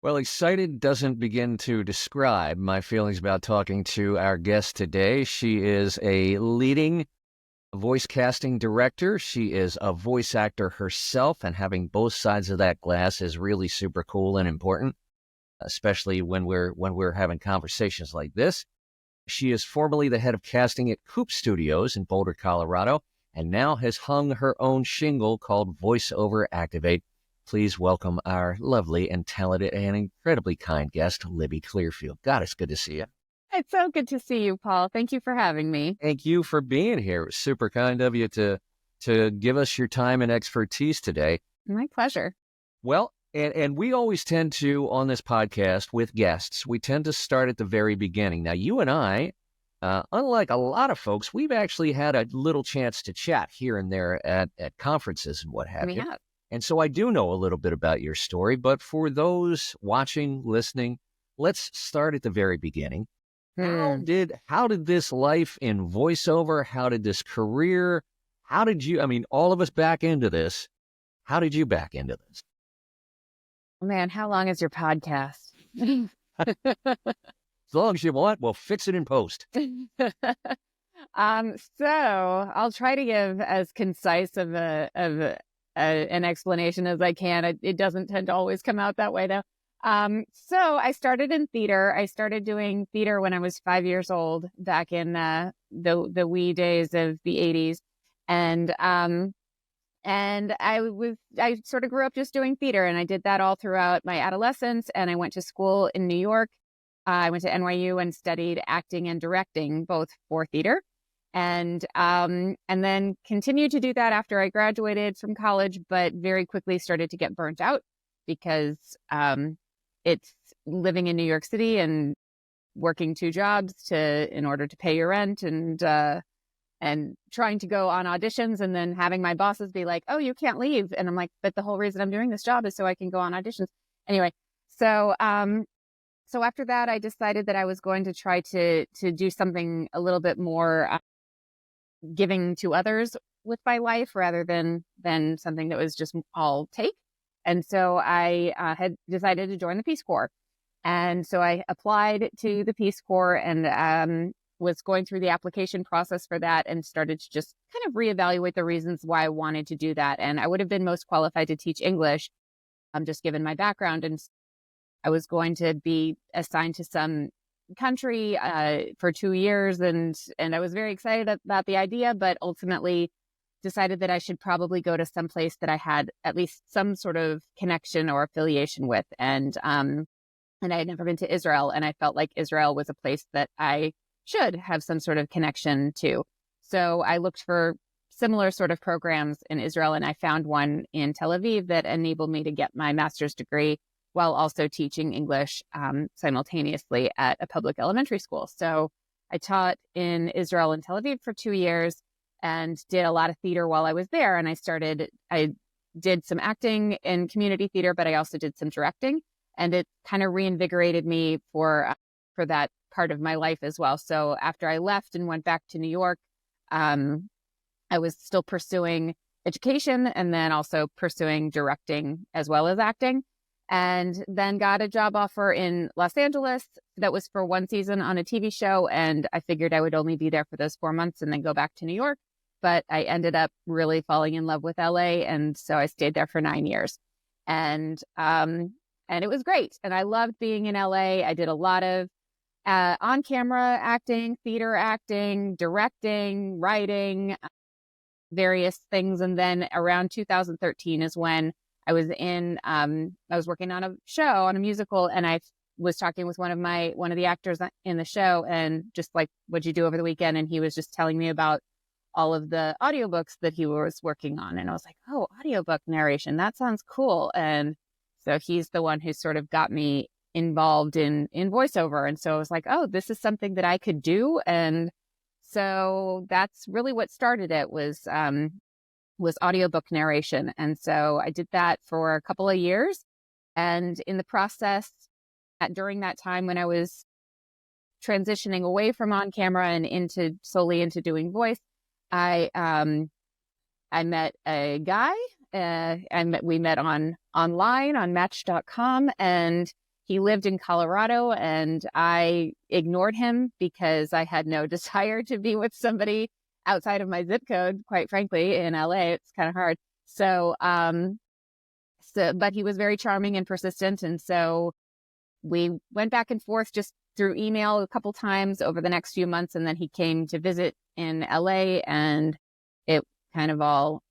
Well, excited doesn't begin to describe my feelings about talking to our guest today. She is a leading voice casting director. She is a voice actor herself, and having both sides of that glass is really super cool and important, especially when we're having conversations like this. She is formerly the head of casting at Coop Studios in Boulder, Colorado, and now has hung her own shingle called Voiceover Activate. Please welcome our lovely and talented and incredibly kind guest, Libby Clearfield. God, it's good to see you. It's so good to see you, Paul. Thank you for having me. Thank you for being here. It was super kind of you to give us your time and expertise today. My pleasure. Well, and we always tend to, on this podcast with guests, we tend to start at the very beginning. Now, you and I, unlike a lot of folks, we've actually had a little chance to chat here and there at conferences and what have you. We have. And so I do know a little bit about your story, but for those watching, listening, let's start at the very beginning. How did this life in voiceover, how did this career, how did you, all of us back into this, how did you back into this? Man, how long is your podcast? As long as you want, we'll fix it in post. So I'll try to give as concise of an explanation as I can. It doesn't tend to always come out that way, though. So I started in theater. I started doing theater when I was 5 years old, back in the wee days of the 80s, and I sort of grew up just doing theater, and I did that all throughout my adolescence. And I went to school in New York. I went to NYU and studied acting and directing, both for theater. And then continued to do that after I graduated from college, but very quickly started to get burnt out because it's living in New York City and working two jobs in order to pay your rent and trying to go on auditions and then having my bosses be like, "Oh, you can't leave." And I'm like, "But the whole reason I'm doing this job is so I can go on auditions." Anyway, so after that, I decided that I was going to try to do something a little bit more giving to others with my life rather than something that was just all take. And so I had decided to join the Peace Corps. And so I applied to the Peace Corps and was going through the application process for that and started to just kind of reevaluate the reasons why I wanted to do that. And I would have been most qualified to teach English, just given my background. And I was going to be assigned to some country for 2 years, and I was very excited about the idea, but ultimately decided that I should probably go to some place that I had at least some sort of connection or affiliation with. And I had never been to Israel, and I felt like Israel was a place that I should have some sort of connection to. So I looked for similar sort of programs in Israel, and I found one in Tel Aviv that enabled me to get my master's degree while also teaching English simultaneously at a public elementary school. So I taught in Israel and Tel Aviv for 2 years and did a lot of theater while I was there. And I did some acting in community theater, but I also did some directing. And it kind of reinvigorated me for that part of my life as well. So after I left and went back to New York, I was still pursuing education and then also pursuing directing as well as acting. And then got a job offer in Los Angeles that was for 1 season on a TV show. And I figured I would only be there for those 4 months and then go back to New York. But I ended up really falling in love with LA. And so I stayed there for 9 years. And it was great. And I loved being in LA. I did a lot of on-camera acting, theater acting, directing, writing, various things. And then around 2013 is when I was working on a show, on a musical, and I was talking with one of the actors in the show, and just like, "What'd you do over the weekend?" And he was just telling me about all of the audiobooks that he was working on. And I was like, "Oh, audiobook narration, that sounds cool." And so he's the one who sort of got me involved in voiceover. And so I was like, "Oh, this is something that I could do." And so that's really what started it, was audiobook narration. And so I did that for a couple of years. And in the process, during that time when I was transitioning away from on camera and solely into doing voice, I met a guy. We met online on Match.com, and he lived in Colorado, and I ignored him because I had no desire to be with somebody outside of my zip code, quite frankly. In LA, it's kind of hard. But he was very charming and persistent. And so we went back and forth just through email a couple times over the next few months. And then he came to visit in LA, and it kind of all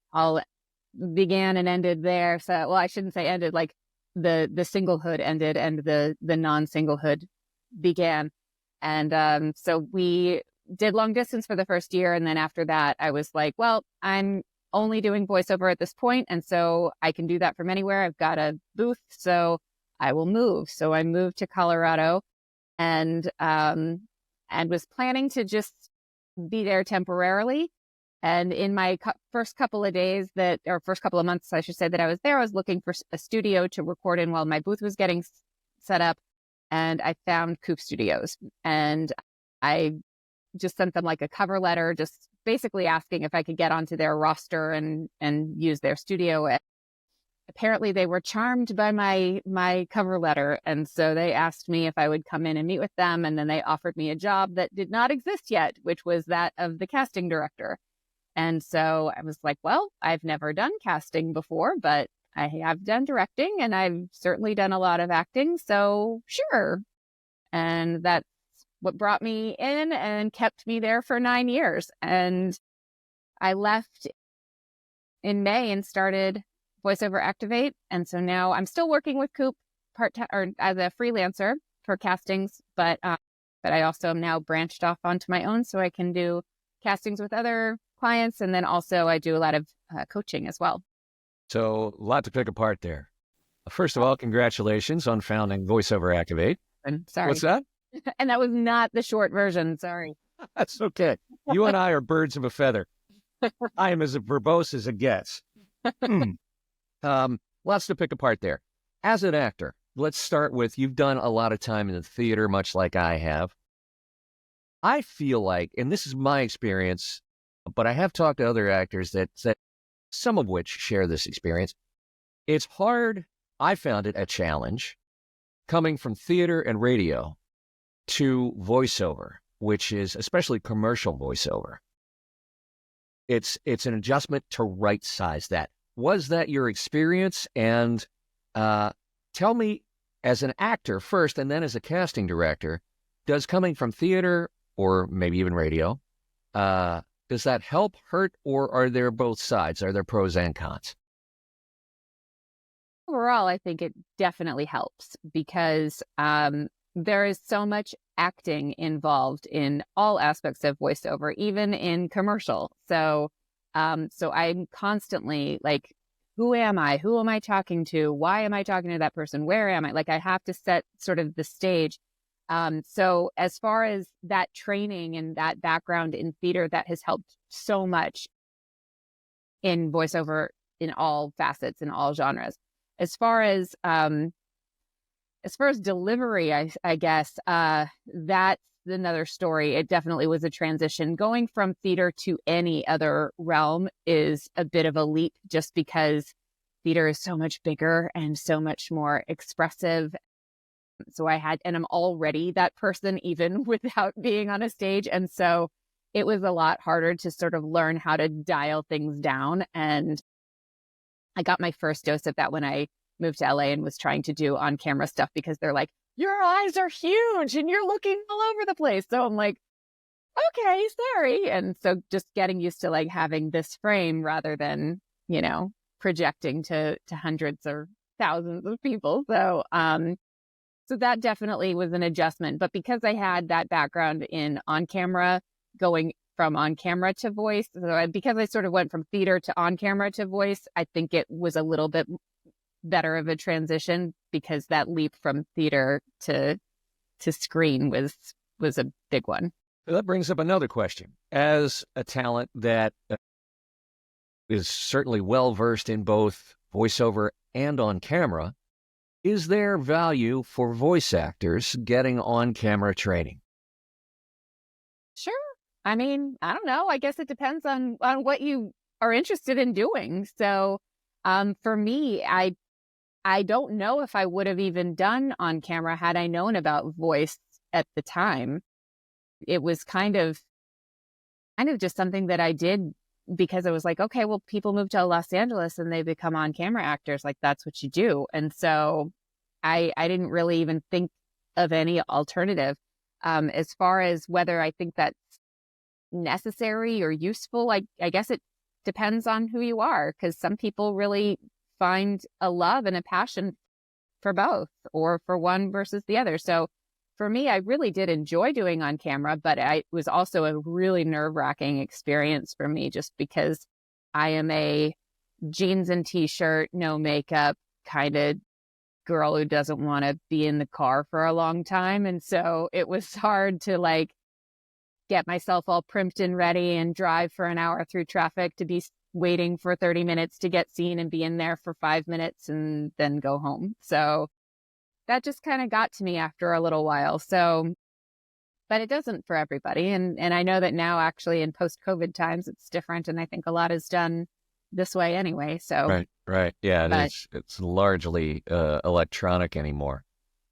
began and ended there. So, well, I shouldn't say ended, like the singlehood ended and the non-singlehood began. And so we did long distance for the first year. And then after that, I was like, well, I'm only doing voiceover at this point, and so I can do that from anywhere. I've got a booth, so I will move. So I moved to Colorado, and was planning to just be there temporarily. And in my first couple of days first couple of months, I should say, that I was there, I was looking for a studio to record in while my booth was getting set up. And I found Coop Studios, and I just sent them like a cover letter, just basically asking if I could get onto their roster and use their studio. Apparently they were charmed by my cover letter. And so they asked me if I would come in and meet with them. And then they offered me a job that did not exist yet, which was that of the casting director. And so I was like, well, I've never done casting before, but I have done directing, and I've certainly done a lot of acting. So sure. And that's what brought me in and kept me there for 9 years. And I left in May and started Voiceover Activate. And so now I'm still working with Coop part-time or as a freelancer for castings, but I also am now branched off onto my own, so I can do castings with other clients. And then also I do a lot of coaching as well. So a lot to pick apart there. First of all, congratulations on founding Voiceover Activate. And sorry. What's that? And that was not the short version. Sorry. That's okay. You and I are birds of a feather. I am as verbose as it gets. Lots to pick apart there. As an actor, let's start with, you've done a lot of time in the theater, much like I have. I feel like, and this is my experience, but I have talked to other actors that some of which share this experience. It's hard. I found it a challenge coming from theater and radio to voiceover, which is especially commercial voiceover. It's an adjustment to right size that. Was that your experience? And tell me, as an actor first, and then as a casting director, does coming from theater or maybe even radio, does that help, hurt, or are there both sides? Are there pros and cons? Overall, I think it definitely helps because there is so much acting involved in all aspects of voiceover, even in commercial. So I'm constantly like, who am I? Who am I talking to? Why am I talking to that person? Where am I? Like, I have to set sort of the stage. So as far as that training and that background in theater, that has helped so much in voiceover in all facets, in all genres. As far as delivery, I guess that's another story. It definitely was a transition. Going from theater to any other realm is a bit of a leap, just because theater is so much bigger and so much more expressive. So and I'm already that person even without being on a stage. And so it was a lot harder to sort of learn how to dial things down. And I got my first dose of that when I moved to LA and was trying to do on-camera stuff, because they're like, your eyes are huge and you're looking all over the place. So I'm like, okay, sorry. And so just getting used to like having this frame rather than, projecting to hundreds or thousands of people. So that definitely was an adjustment. But because I had that background in on-camera, going from on-camera to voice, because I sort of went from theater to on-camera to voice, I think it was a little bit better of a transition, because that leap from theater to screen was a big one. That brings up another question. As a talent that is certainly well-versed in both voiceover and on camera, is there value for voice actors getting on-camera training? Sure. I mean, I don't know. I guess it depends on what you are interested in doing. So for me, I don't know if I would have even done on camera had I known about voice at the time. It was kind of just something that I did because I was like, okay, well, people move to Los Angeles and they become on camera actors. Like, that's what you do. And so I didn't really even think of any alternative. As far as whether I think that's necessary or useful, I guess it depends on who you are, because some people really find a love and a passion for both, or for one versus the other. So for me, I really did enjoy doing on camera, but it was also a really nerve-wracking experience for me, just because I am a jeans and t-shirt, no makeup kind of girl who doesn't want to be in the car for a long time. And so it was hard to like get myself all primped and ready and drive for an hour through traffic to be waiting for 30 minutes to get seen and be in there for 5 minutes and then go home. So that just kind of got to me after a little while. So, but it doesn't for everybody. And I know that now actually in post-COVID times, it's different. And I think a lot is done this way anyway. So, Right. Yeah, but it's largely electronic anymore.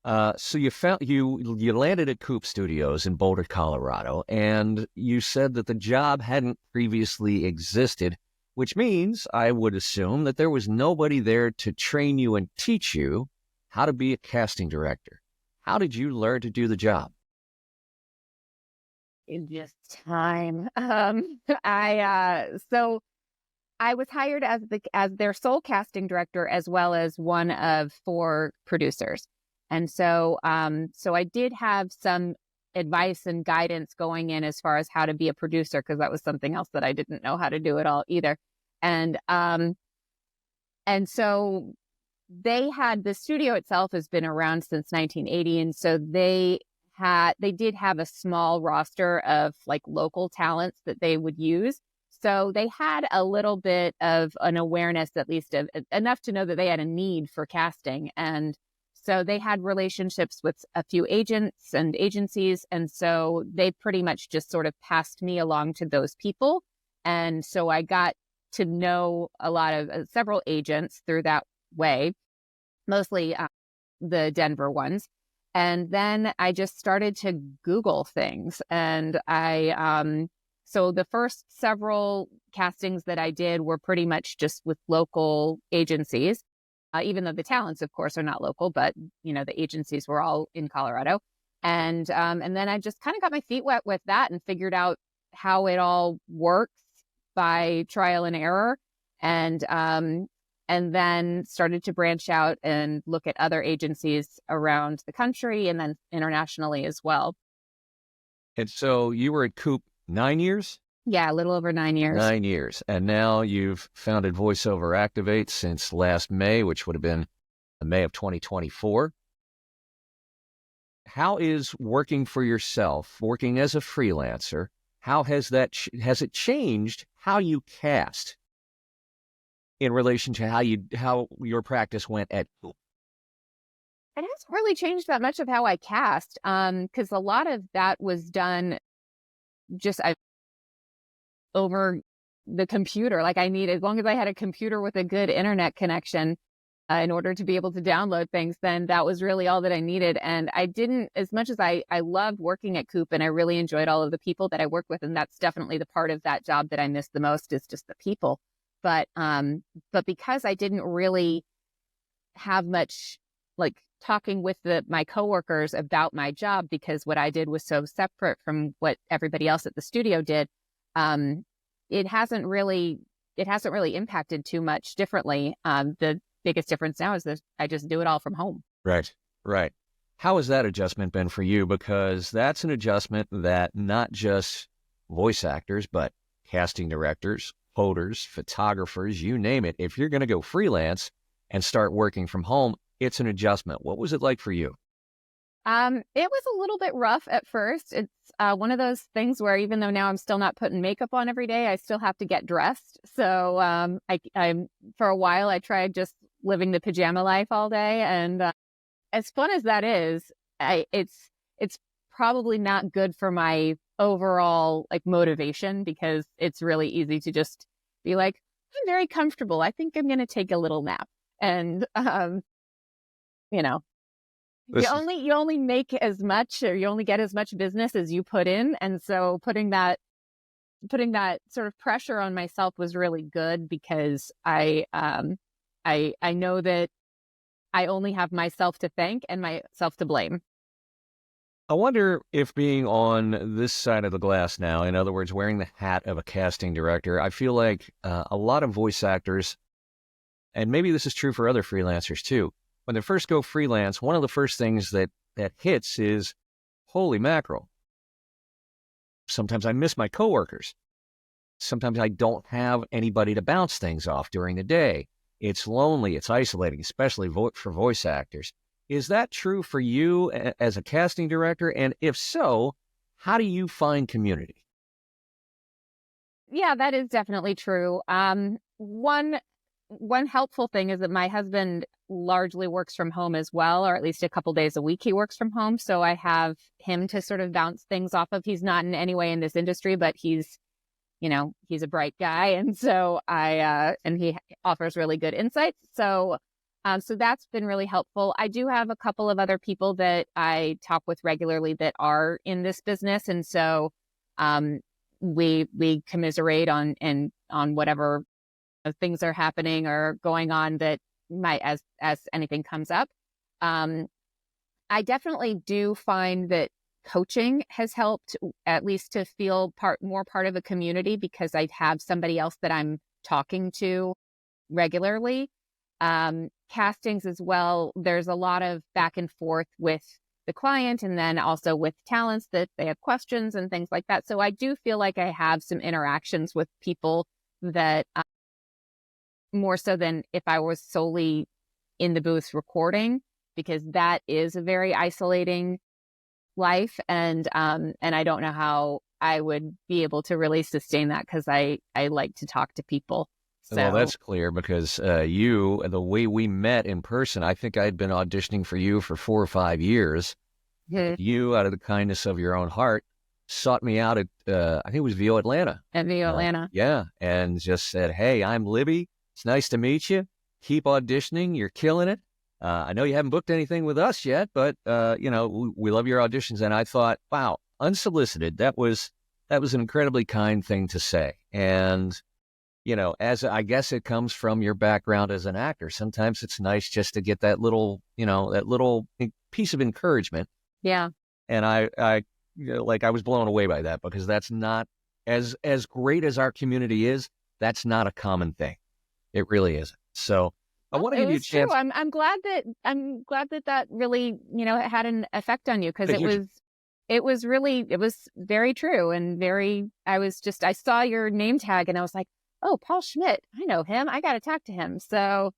So you landed at Coop Studios in Boulder, Colorado, and you said that the job hadn't previously existed, which means I would assume that there was nobody there to train you and teach you how to be a casting director. How did you learn to do the job? in just time. So I was hired as their sole casting director, as well as one of 4 producers. And so so I did have some advice and guidance going in as far as how to be a producer, because that was something else that I didn't know how to do at all either. And and so the studio itself has been around since 1980, and so they did have a small roster of like local talents that they would use. So they had a little bit of an awareness, at least of enough to know that they had a need for casting. And so they had relationships with a few agents and agencies. And so they pretty much just sort of passed me along to those people. And so I got to know a lot of several agents through that way, mostly the Denver ones. And then I just started to Google things. And so the first several castings that I did were pretty much just with local agencies, even though the talents, of course, are not local, but, the agencies were all in Colorado. And then I just kind of got my feet wet with that and figured out how it all works by trial and error. And then started to branch out and look at other agencies around the country and then internationally as well. And so you were at Coop 9 years? Yeah, a little over 9 years. 9 years. And now you've founded Voiceover Activate since last May, which would have been May of 2024. How is working for yourself, working as a freelancer, how has it changed how you cast in relation to how your practice went at Coop? It hasn't really changed that much of how I cast, because a lot of that was done just over the computer. Like as long as I had a computer with a good internet connection in order to be able to download things, then that was really all that I needed. And I didn't, as much as I loved working at Coop and I really enjoyed all of the people that I worked with, and that's definitely the part of that job that I miss the most, is just the people. But because I didn't really have much like talking with my coworkers about my job, because what I did was so separate from what everybody else at the studio did, it hasn't really impacted too much differently. The biggest difference now is that I just do it all from home. Right. How has that adjustment been for you? Because that's an adjustment that not just voice actors, but casting directors, coders, photographers, you name it. If you're going to go freelance and start working from home, it's an adjustment. What was it like for you? It was a little bit rough at first. It's one of those things where even though now I'm still not putting makeup on every day, I still have to get dressed. So I for a while I tried just living the pajama life all day, and as fun as that is, it's probably not good for my overall like motivation, because it's really easy to just be like, I'm very comfortable. I think I'm going to take a little nap. And You This is only make as much, or you only get as much business as you put in. And so putting that sort of pressure on myself was really good, because I know that I only have myself to thank and myself to blame. I wonder if being on this side of the glass now, in other words, wearing the hat of a casting director, I feel like a lot of voice actors, and maybe this is true for other freelancers too, when they first go freelance, one of the first things that hits is, holy mackerel. Sometimes I miss my coworkers. Sometimes I don't have anybody to bounce things off during the day. It's lonely, it's isolating, especially for voice actors. Is that true for you as a casting director? And if so, how do you find community? Yeah, that is definitely true. One helpful thing is that my husband largely works from home as well, or at least a couple days a week he works from home. So I have him to sort of bounce things off of. He's not in any way in this industry, but he's a bright guy. And so and he offers really good insights. So that's been really helpful. I do have a couple of other people that I talk with regularly that are in this business. And so, we commiserate on whatever things are happening or going on that might, as anything comes up. I definitely do find that coaching has helped, at least to feel more part of a community, because I have somebody else that I'm talking to regularly. Castings as well, there's a lot of back and forth with the client, and then also with talents that they have questions and things like that. So I do feel like I have some interactions with people that, more so than if I was solely in the booth recording, because that is a very isolating life. And I don't know how I would be able to really sustain that, because I like to talk to people. Well, So that's clear because the way we met in person, I think I'd been auditioning for you for 4 or 5 years. Mhm. You, out of the kindness of your own heart, sought me out at, I think it was VO Atlanta. At VO Atlanta. Yeah, and just said, hey, I'm Libby. It's nice to meet you. Keep auditioning. You're killing it. I know you haven't booked anything with us yet, but, we love your auditions. And I thought, wow, unsolicited, that was an incredibly kind thing to say. And as I guess it comes from your background as an actor, sometimes it's nice just to get that little piece of encouragement. Yeah. And I was blown away by that, because that's not as great as our community is. That's not a common thing. It really isn't. So I want to give you a chance. True. I'm glad that really, had an effect on you, because it was very true and very, I saw your name tag and I was like, oh, Paul Schmidt, I know him. I got to talk to him. So,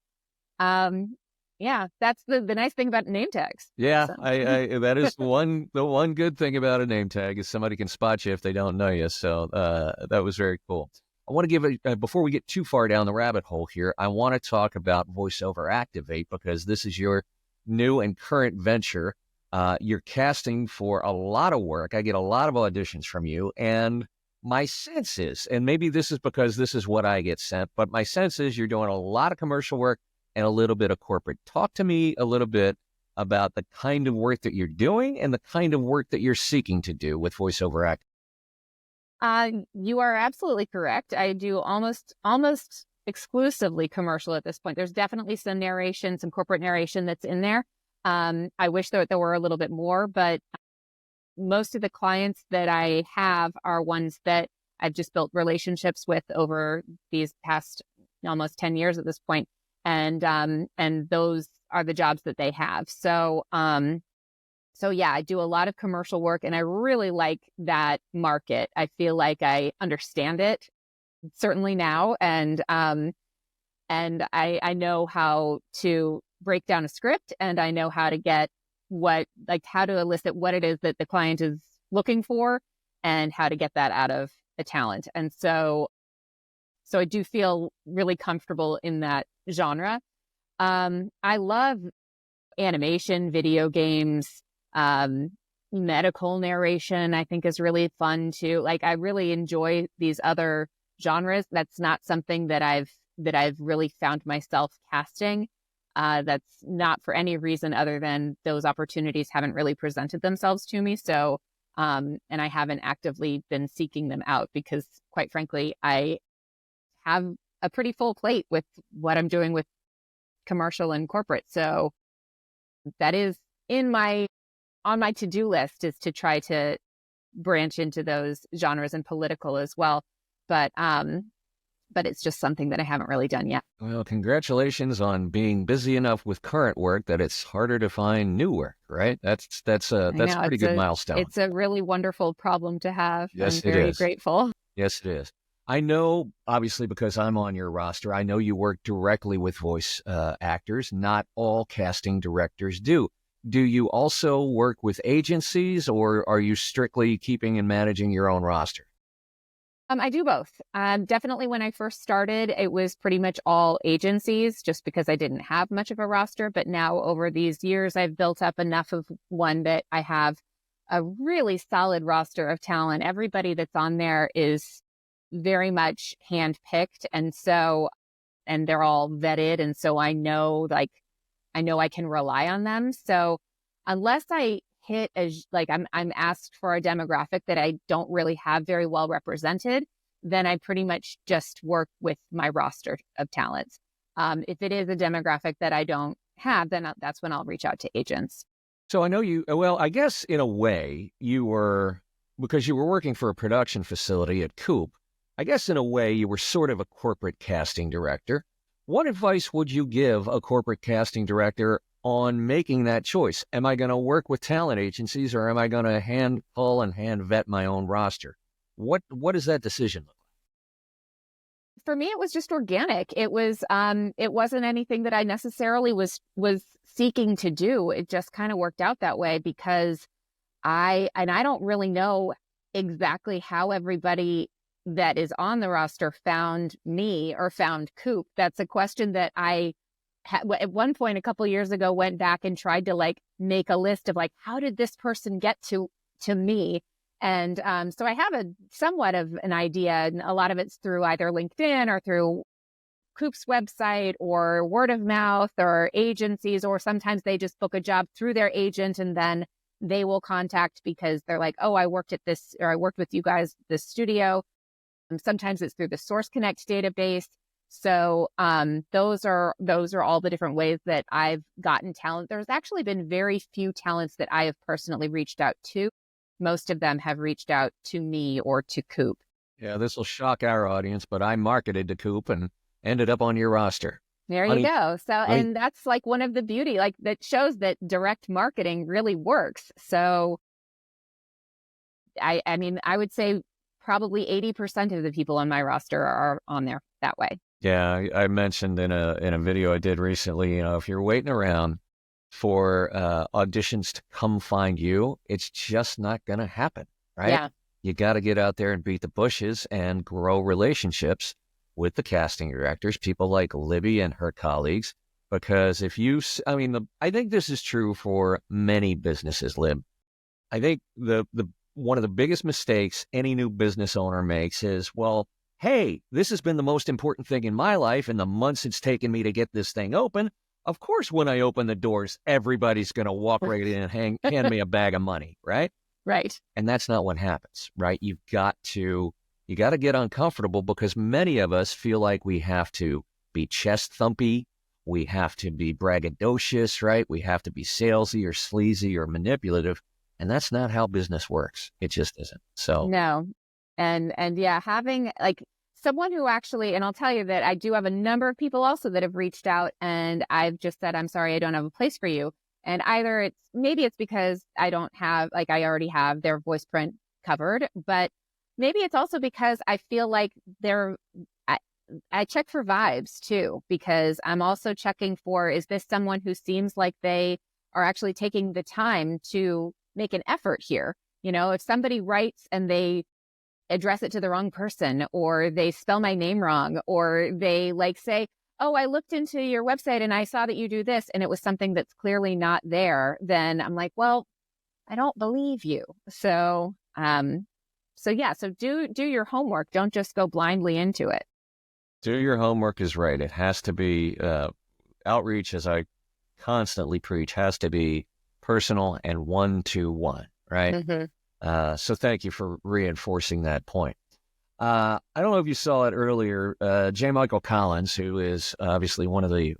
yeah, that's the nice thing about name tags. Yeah, So. I that is the one good thing about a name tag is somebody can spot you if they don't know you. So that was very cool. I want to give before we get too far down the rabbit hole here, I want to talk about Voiceover Activate, because this is your new and current venture. You're casting for a lot of work. I get a lot of auditions from you, and my sense is, and maybe this is because this is what I get sent, but my sense is you're doing a lot of commercial work and a little bit of corporate. Talk to me a little bit about the kind of work that you're doing and the kind of work that you're seeking to do with Voiceover Activate. You are absolutely correct. I do almost exclusively commercial at this point. There's definitely some narration, some corporate narration that's in there. I wish there were a little bit more, but most of the clients that I have are ones that I've just built relationships with over these past almost 10 years at this point. And those are the jobs that they have. So yeah, I do a lot of commercial work, and I really like that market. I feel like I understand it, certainly now. And I know how to break down a script, and I know how to get how to elicit what it is that the client is looking for, and how to get that out of a talent. And so I do feel really comfortable in that genre. I love animation, video games, medical narration, I think is really fun too. Like, I really enjoy these other genres. That's not something that I've really found myself casting. That's not for any reason other than those opportunities haven't really presented themselves to me. So, and I haven't actively been seeking them out because, quite frankly, I have a pretty full plate with what I'm doing with commercial and corporate. So that is on my to-do list, is to try to branch into those genres and political as well. But it's just something that I haven't really done yet. Well, congratulations on being busy enough with current work that it's harder to find new work, right? That's a pretty good milestone. It's a really wonderful problem to have. Yes, I'm very grateful. Yes, it is. I know, obviously, because I'm on your roster, I know you work directly with voice actors. Not all casting directors do. Do you also work with agencies, or are you strictly keeping and managing your own roster? I do both. Definitely when I first started, it was pretty much all agencies just because I didn't have much of a roster. But now over these years, I've built up enough of one that I have a really solid roster of talent. Everybody that's on there is very much handpicked. And they're all vetted. And so I know I can rely on them. So unless I hit I'm asked for a demographic that I don't really have very well represented, then I pretty much just work with my roster of talents. If it is a demographic that I don't have, then that's when I'll reach out to agents. So I know well, I guess in a way because you were working for a production facility at Coop, I guess in a way you were sort of a corporate casting director. What advice would you give a corporate casting director on making that choice? Am I going to work with talent agencies, or am I going to hand pull and hand vet my own roster? What does that decision look like? For me, it was just organic. It wasn't anything that I necessarily was seeking to do. It just kind of worked out that way because I don't really know exactly how everybody that is on the roster found me or found Coop. That's a question that I at one point a couple of years ago went back and tried to make a list of how did this person get to me. And so I have a somewhat of an idea, and a lot of it's through either LinkedIn or through Coop's website or word of mouth or agencies, or sometimes they just book a job through their agent and then they will contact because they're like, oh, I worked at this, or I worked with you guys, this studio. And sometimes it's through the Source Connect database. So those are all the different ways that I've gotten talent. There's actually been very few talents that I have personally reached out to. Most of them have reached out to me or to Coop. Yeah, this will shock our audience, but I marketed to Coop and ended up on your roster. There you go. So, and that's one of the beauty, that shows that direct marketing really works. So I mean, I would say probably 80% of the people on my roster are on there that way. Yeah, I mentioned in a video I did recently, if you're waiting around for auditions to come find you, it's just not going to happen, right? Yeah. You got to get out there and beat the bushes and grow relationships with the casting directors, people like Libby and her colleagues, because I think this is true for many businesses, Lib. I think the one of the biggest mistakes any new business owner makes is, well, hey, this has been the most important thing in my life in the months it's taken me to get this thing open. Of course, when I open the doors, everybody's going to walk right in and hand me a bag of money, right? Right. And that's not what happens, right? You got to get uncomfortable because many of us feel like we have to be chest thumpy. We have to be braggadocious, right? We have to be salesy or sleazy or manipulative. And that's not how business works. It just isn't. So no. And yeah, having someone who actually, and I'll tell you that I do have a number of people also that have reached out and I've just said, I'm sorry, I don't have a place for you. And either maybe it's because I don't have, I already have their voice print covered, but maybe it's also because I feel like I check for vibes too, because I'm also checking for, is this someone who seems like they are actually taking the time to make an effort here? If somebody writes and they address it to the wrong person, or they spell my name wrong, or they say, oh, I looked into your website and I saw that you do this, and it was something that's clearly not there, then I'm like, well, I don't believe you. So, so do your homework. Don't just go blindly into it. do your homework is right. It has to be outreach, as I constantly preach, has to be personal and one-to-one, right? So thank you for reinforcing that point. I don't know if you saw it earlier. J. Michael Collins, who is obviously one of the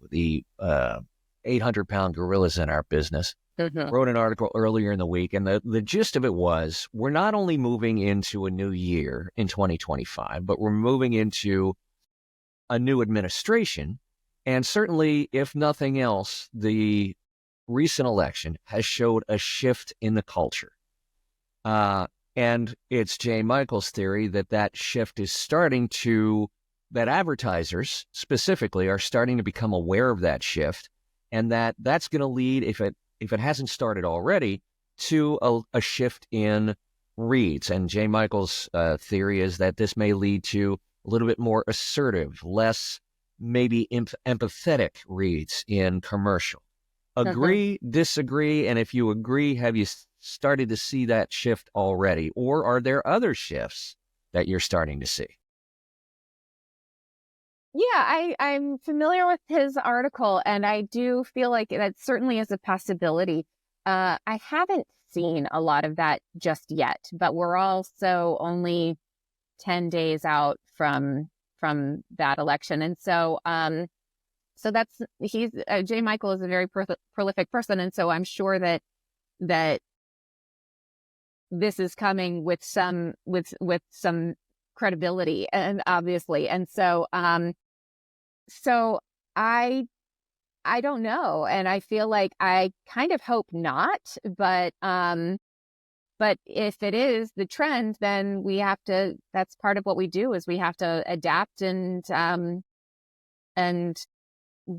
800-pound gorillas in our business, wrote an article earlier in the week, and the gist of it was, we're not only moving into a new year in 2025, but we're moving into a new administration. And certainly, if nothing else, the recent election has showed a shift in the culture. And it's J. Michael's theory that shift is that advertisers specifically are starting to become aware of that shift, and that's going to lead, if it hasn't started already, to a shift in reads. And J. Michael's theory is that this may lead to a little bit more assertive, less maybe empathetic reads in commercial. Agree, disagree, and if you agree, have you started to see that shift already? Or are there other shifts that you're starting to see? Yeah, I'm familiar with his article, and I do feel like that certainly is a possibility. I haven't seen a lot of that just yet, but we're also only 10 days out from that election. And so J. Michael is a very prolific person. And so I'm sure that this is coming with some credibility, and obviously. And so I don't know. And I feel like I kind of hope not, but if it is the trend, then that's part of what we do, is we have to adapt and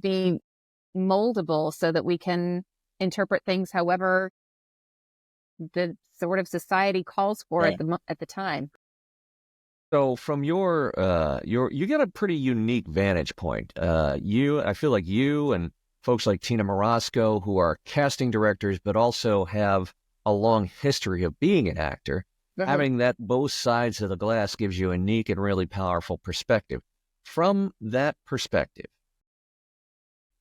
be moldable so that we can interpret things however the sort of society calls for at the time. So from you get a pretty unique vantage point. I feel like you and folks like Tina Marasco, who are casting directors, but also have a long history of being an actor, having that both sides of the glass gives you a unique and really powerful perspective. From that perspective,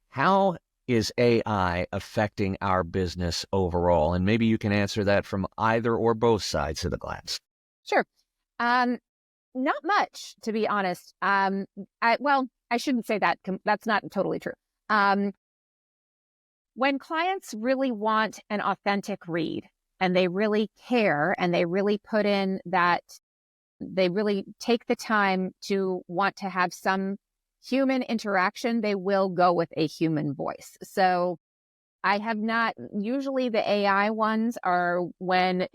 how is AI affecting our business overall? And maybe you can answer that from either or both sides of the glass. Sure. Not much, to be honest. I shouldn't say that. That's not totally true. When clients really want an authentic read, and they really care, and they really put in that, they really take the time to want to have some human interaction, they will go with a human voice. So I have not, usually the AI ones are when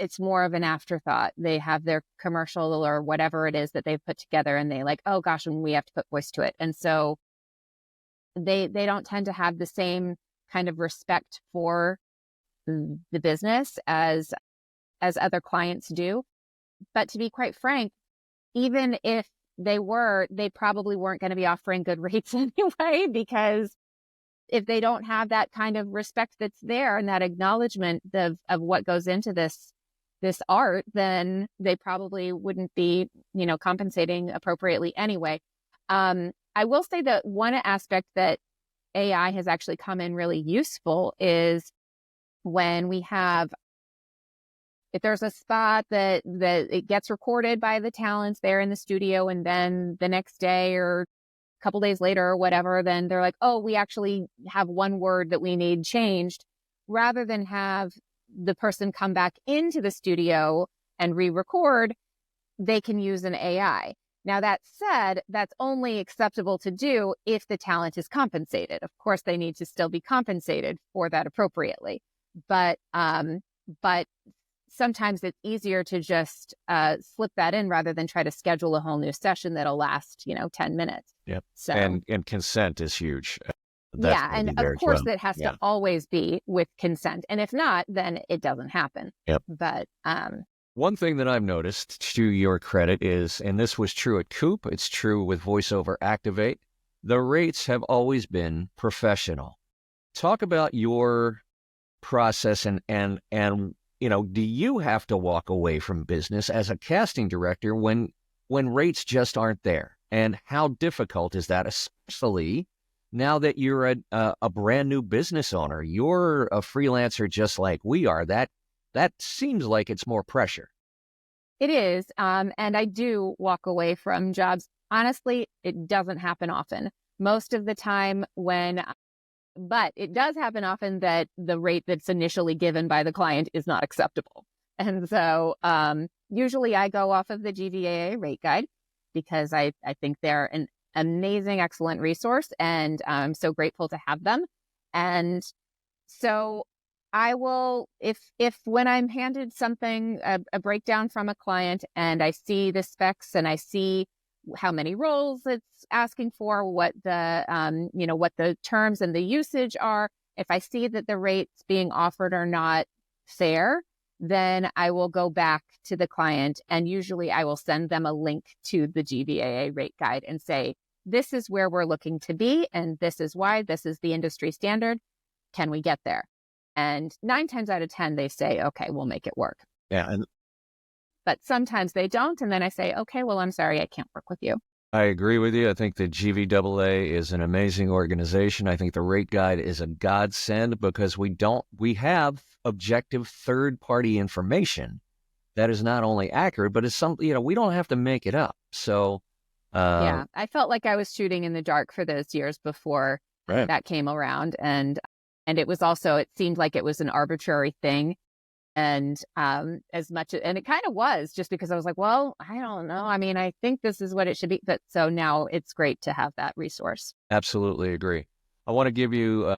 it's more of an afterthought. They have their commercial or whatever it is that they've put together, and they like, oh gosh, and we have to put voice to it. And so they don't tend to have the same kind of respect for the business as other clients do. But to be quite frank, even if they probably weren't going to be offering good rates anyway, because if they don't have that kind of respect that's there and that acknowledgement of what goes into this art, then they probably wouldn't be, compensating appropriately anyway. I will say that one aspect that AI has actually come in really useful is when if there's a spot that it gets recorded by the talents there in the studio, and then the next day or a couple days later or whatever, then they're like, oh, we actually have one word that we need changed, rather than have the person come back into the studio and re-record, they can use an AI. Now, that said, that's only acceptable to do if the talent is compensated. Of course, they need to still be compensated for that appropriately. But sometimes it's easier to just slip that in rather than try to schedule a whole new session that'll last, 10 minutes. Yep. So, and consent is huge. And of course that has to always be with consent. And if not, then it doesn't happen. Yep. But one thing that I've noticed, to your credit, is, and this was true at Coop, it's true with Voiceover Activate, the rates have always been professional. Talk about your process and do you have to walk away from business as a casting director when rates just aren't there? And how difficult is that, especially now that you're a brand new business owner? You're a freelancer just like we are. That seems like it's more pressure. It is. And I do walk away from jobs. Honestly, it doesn't happen often. Most of the time but it does happen often that the rate that's initially given by the client is not acceptable. And so usually I go off of the GVAA rate guide because I think they're an amazing, excellent resource. And I'm so grateful to have them. And so I will, if when I'm handed something, a breakdown from a client, and I see the specs and I see how many roles it's asking for, what the what the terms and the usage are, if I see that the rates being offered are not fair, then I will go back to the client, and usually I will send them a link to the GVAA rate guide and say, this is where we're looking to be, and this is why, this is the industry standard. Can we get there? And 9 times out of 10, they say, okay, we'll make it work. Yeah. But sometimes they don't. And then I say, okay, well, I'm sorry, I can't work with you. I agree with you. I think the GVAA is an amazing organization. I think the rate guide is a godsend because we have objective third-party information that is not only accurate, but it's something, we don't have to make it up. So, yeah, I felt like I was shooting in the dark for those years before that came around. And it was also, it seemed like it was an arbitrary thing. And and it kind of was, just because I was like, well, I don't know. I mean, I think this is what it should be. But so now it's great to have that resource. Absolutely agree. I want to give you,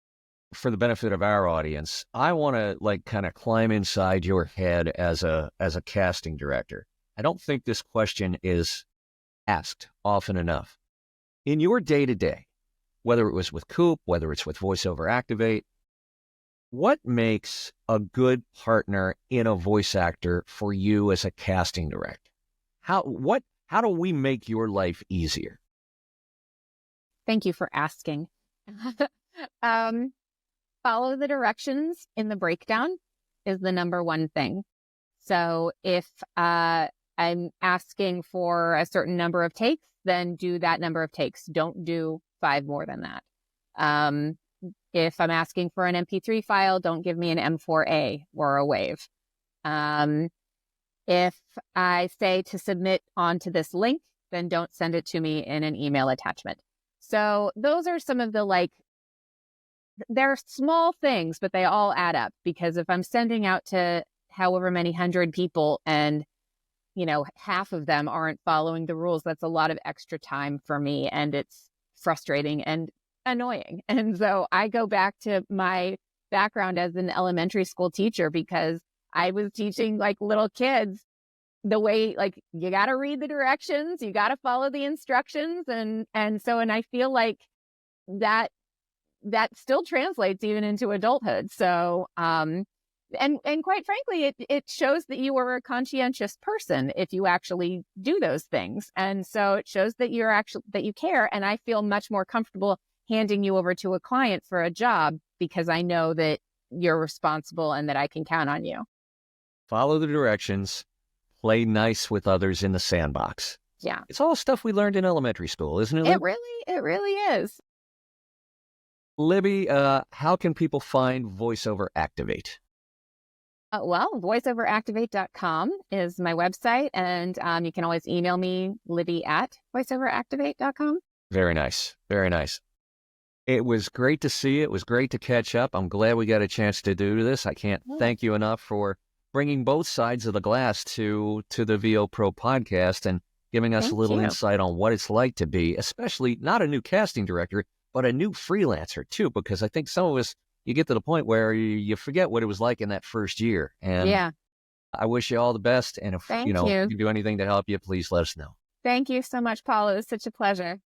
for the benefit of our audience, I want to kind of climb inside your head as a casting director. I don't think this question is asked often enough. In your day-to-day, whether it was with Coop, whether it's with Voiceover Activate, what makes a good partner in a voice actor for you as a casting director? How do we make your life easier? Thank you for asking. Follow the directions in the breakdown is the number one thing. So if I'm asking for a certain number of takes, then do that number of takes. Don't do 5 more than that. If I'm asking for an MP3 file, don't give me an M4A or a WAV. If I say to submit onto this link, then don't send it to me in an email attachment. So those are some of the they're small things, but they all add up, because if I'm sending out to however many 100 people and, half of them aren't following the rules, that's a lot of extra time for me, and it's frustrating and annoying. And so I go back to my background as an elementary school teacher, because I was teaching little kids the way, you got to read the directions, you got to follow the instructions. And I feel like that still translates even into adulthood. So, and quite frankly, it shows that you are a conscientious person if you actually do those things. And so it shows that that you care. And I feel much more comfortable handing you over to a client for a job, because I know that you're responsible and that I can count on you. Follow the directions, play nice with others in the sandbox. Yeah. It's all stuff we learned in elementary school, isn't it? It really is. Libby, how can people find Voiceover Activate? Well, voiceoveractivate.com is my website, and you can always email me, libby@voiceoveractivate.com. Very nice. Very nice. It was great to see you. It was great to catch up. I'm glad we got a chance to do this. I can't thank you enough for bringing both sides of the glass to the VO Pro podcast and giving us a little insight on what it's like to be, especially not a new casting director, but a new freelancer too, because I think some of us, you get to the point where you forget what it was like in that first year. And I wish you all the best. And if you can do anything to help you, please let us know. Thank you so much, Paul. It was such a pleasure.